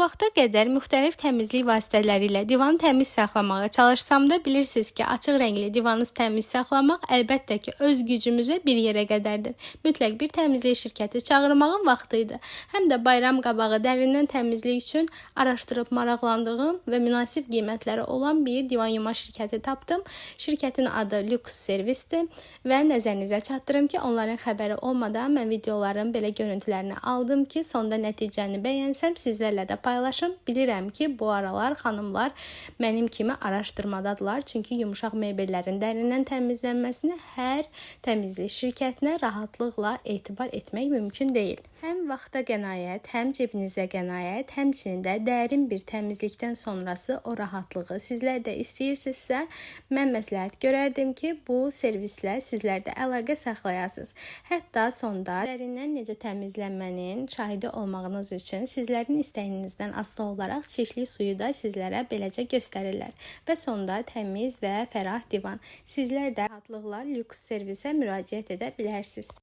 vaxta qədər müxtəlif təmizlik vasitələri ilə divanı təmiz saxlamağa çalışsam da bilirsiniz ki, açıq rəngli divanı təmiz saxlamaq əlbəttə ki, öz gücümüzə bir yerə qədərdir. Mütləq bir təmizlik şirkəti çağırmağın vaxtı idi. Həm də bayram qabağı dərindən təmizlik üçün araşdırıb maraqlandığım və münasib qiymətləri olan bir divan yuma şirkəti tapdım. Şirkətin adı Lux Servisdir və nəzərinizə çatdırım ki, onların xəbəri olmadan mən videoların belə görüntülərini aldım ki, sonda nəticəni bəyənsəm sizlərlə də paylaşım. Bilirəm ki, bu aralar xanımlar mənim kimi araşdırmadadırlar. Çünki yumuşaq mebellərin dərindən təmizlənməsini hər təmizlik şirkətinə rahatlıqla etibar etmək mümkün deyil. Həm vaxta qənaət, həm cebinizə qənaət, həmçinin də dərin bir təmizlikdən sonrası o rahatlığı sizlər də istəyirsinizsə, mən məsləhət görərdim ki, bu servislə sizlər də əlaqə saxlayasınız. Hətta sonda dərindən necə təmizlənmənin şahidi olmağınız üçün sizlərin istəyinizdən asılı olaraq çirkli suyu da sizlərə beləcə göstərirlər. Və sonda təmiz və fərah divan. Sizlər də rahatlıqla Lux servisə müraciət edə bilərsiniz.